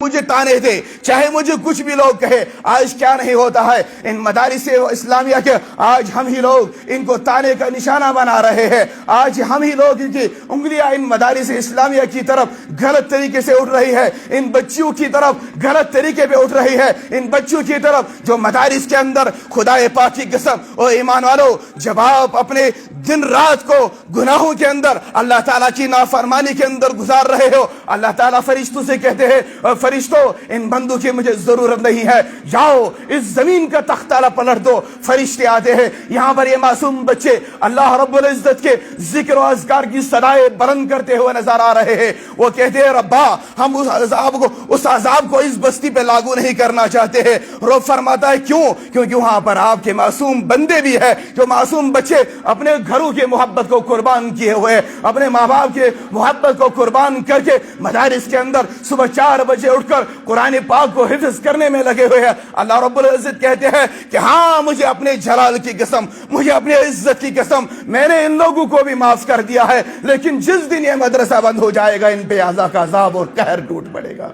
مجھے تانے تھے، چاہے مجھے کچھ بھی لوگ کہے، آج کیا نہیں ہوتا ہے ان مدارس اسلامیہ کے، آج ہم ہی لوگ ان کو تانے کا نشانہ بنا رہے ہیں، آج ہم ہی لوگ ان کی انگلیاں ان مدارس اسلامیہ کی طرف غلط طریقے سے اٹھ رہی ہے، ان بچیوں کی طرف غلط طریقے پہ اٹھ رہی ہے، ان بچوں کی طرف جو مدارس کے اندر خدا پاک کی قسم اور ایمان والو، جب آپ اپنے دن رات کو گناہوں کے اندر اللہ تعالیٰ کی نافرمانی کے اندر گزار رہے ہو، اللہ تعالیٰ فرشتوں سے کہتے ہیں فرشتوں ان بندوں کی مجھے ضرورت نہیں ہے، جاؤ اس زمین کا تختہ پلٹ دو۔ فرشتے آتے ہیں، یہاں پر یہ معصوم بچے اللہ رب العزت کے ذکر و اذکار کی صدائیں بلند کرتے ہوئے نظر آ رہے ہیں۔ وہ کہتے ہیں ربا ہم اس عذاب کو اس بستی پہ لاگو نہیں کرنا چاہتے ہیں۔ رب فرماتا ہے کیوں؟ کیونکہ وہاں پر آپ کے معصوم بندے بھی ہیں، جو معصوم بچے اپنے گھروں کی محبت کو قربان کیے ہوئے، اپنے ماں باپ کے محبت کو قربان کر کے مدارس کے اندر صبح 4 بجے اٹھ کر قرآن پاک کو حفظ کرنے میں لگے ہوئے ہیں۔ اللہ رب العزت کہتے ہیں کہ ہاں مجھے اپنے جلال کی قسم، مجھے اپنے عزت کی قسم، میں نے ان لوگوں کو بھی معاف کر دیا ہے، لیکن جس دن یہ مدرسہ بند ہو جائے گا ان پہ عذاب اور قہر ٹوٹ پڑے گا۔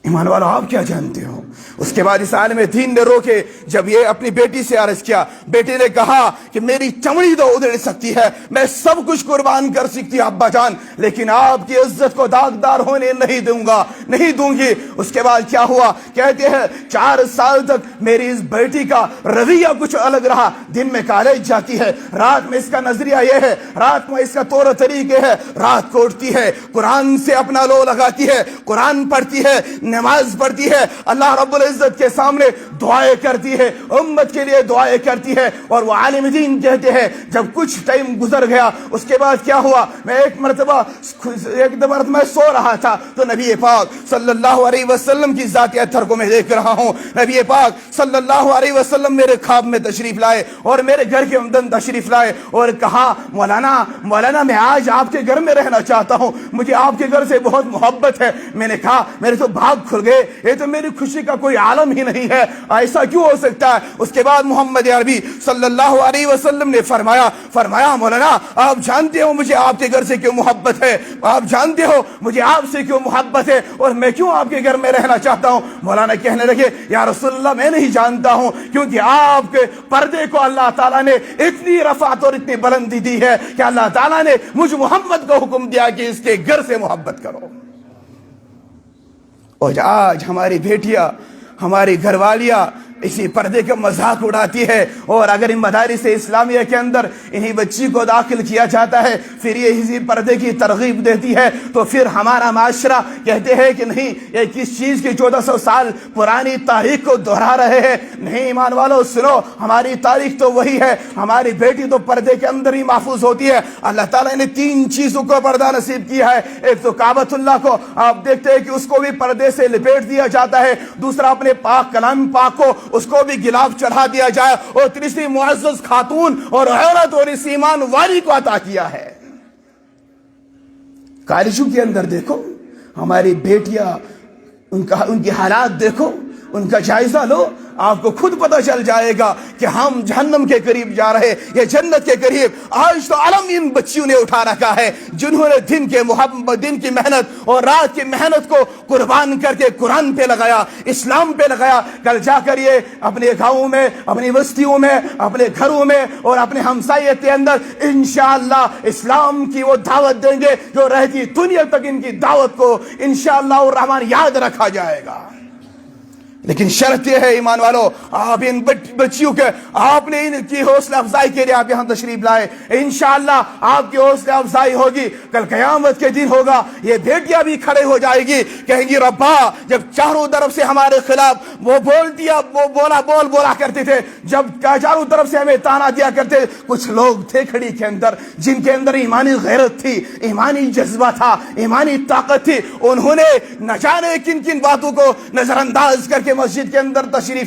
ایمان والو آپ کیا جانتے ہو؟ اس کے بعد اس عالم دین نے رو کے جب یہ اپنی بیٹی سے عرض کیا، بیٹی نے کہا کہ میری چمڑی تو ادھڑ سکتی ہے، میں سب کچھ قربان کر سکتی ابا جان، لیکن آپ کی عزت کو داغدار ہونے نہیں دوں گا، نہیں دوں گی۔ اس کے بعد کیا ہوا؟ کہتے ہیں 4 سال تک میری اس بیٹی کا رویہ کچھ الگ رہا، دن میں کالج جاتی ہے، رات میں اس کا نظریہ یہ ہے، رات میں اس کا طور طریقے ہے، رات کو اٹھتی ہے، قرآن سے اپنا لو لگاتی ہے، قرآن پڑھتی ہے، نماز پڑھتی ہے، اللہ رب العزت کے سامنے دعائیں کرتی ہے، امت کے لیے دعائیں کرتی ہے۔ اور وہ عالم دین کہتے ہیں جب کچھ ٹائم گزر گیا اس کے بعد کیا ہوا، میں ایک مرتبہ میں سو رہا تھا تو نبی پاک صلی اللہ علیہ وسلم کی ذات اطہر کو میں دیکھ رہا ہوں، نبی پاک صلی اللہ علیہ وسلم میرے خواب میں تشریف لائے اور میرے گھر کے اندر تشریف لائے اور کہا مولانا میں آج آپ کے گھر میں رہنا چاہتا ہوں، مجھے آپ کے گھر سے بہت محبت ہے۔ میں نے کہا میرے تو بھاگ کھل گئے، یہ تو میری خوشی کا کوئی عالم ہی نہیں ہے، ایسا کیوں ہو سکتا ہے؟ اس کے بعد محمد عربی صلی اللہ علیہ وسلم نے فرمایا مولانا آپ جانتے ہو مجھے آپ کے گھر سے کیوں محبت ہے، آپ جانتے ہو مجھے آپ سے کیوں محبت ہے اور میں کیوں آپ کے گھر میں رہنا چاہتا ہوں؟ مولانا کہنے لگے یا رسول اللہ میں نہیں جانتا ہوں، کیونکہ آپ کے پردے کو اللہ تعالیٰ نے اتنی رفعت اور اتنی بلندی دی ہے کہ اللہ تعالیٰ نے مجھ محمد کو حکم دیا کہ اس کے گھر سے محبت کرو۔ اور آج ہماری بیٹیاں، ہماری گھر والیاں اسی پردے کا مذاق اڑاتی ہے، اور اگر ان مدارس اسلامیہ کے اندر انہی بچی کو داخل کیا جاتا ہے پھر یہ اسی پردے کی ترغیب دیتی ہے، تو پھر ہمارا معاشرہ کہتے ہیں کہ نہیں یہ کس چیز کی 1400 سال پرانی تاریخ کو دہرا رہے ہیں۔ نہیں ایمان والو سنو، ہماری تاریخ تو وہی ہے، ہماری بیٹی تو پردے کے اندر ہی محفوظ ہوتی ہے۔ اللہ تعالیٰ نے 3 چیزوں کو پردہ نصیب کیا ہے، ایک تو کعبۃ اللہ کو آپ دیکھتے ہیں کہ اس کو بھی پردے سے لپیٹ دیا جاتا ہے، دوسرا اپنے پاک کلام پاک کو اس کو بھی غلاف چڑھا دیا جائے، اور تیسری معزز خاتون اور عورت اور اس ایمان والی کو عطا کیا ہے۔ کالجوں کے اندر دیکھو ہماری بیٹیاں، ان کی حالات دیکھو، ان کا جائزہ لو، آپ کو خود پتہ چل جائے گا کہ ہم جہنم کے قریب جا رہے یا جنت کے قریب۔ آج تو علم ان بچیوں نے اٹھا رکھا ہے جنہوں نے دن کی محنت اور رات کی محنت کو قربان کر کے قرآن پہ لگایا، اسلام پہ لگایا۔ کل جا کر یہ اپنے گاؤں میں، اپنی بستیوں میں، اپنے گھروں میں اور اپنے ہمسائیت کے اندر انشاءاللہ اسلام کی وہ دعوت دیں گے جو رہتی دنیا تک ان کی دعوت کو انشاءاللہ الرحمن یاد رکھا جائے گا۔ لیکن شرط یہ ہے ایمان والو، آپ ان بچیوں کے، آپ نے ان کی حوصلہ افزائی کے لیے آپ یہاں تشریف لائے، انشاءاللہ آپ کی حوصلہ افزائی ہوگی، کل قیامت کے دن ہوگا یہ بیٹیاں بھی کھڑے ہو جائے گی، کہیں گی ربا جب چاروں طرف سے ہمارے خلاف وہ بولا کرتے تھے، جب چاروں طرف سے ہمیں تانا دیا کرتے، کچھ لوگ تھے کھڑی کے اندر جن کے اندر ایمانی غیرت تھی، ایمانی جذبہ تھا، ایمانی طاقت تھی، انہوں نے نہ جانے کن کن باتوں کو نظر انداز کر کے مسجد کے اندر تشریف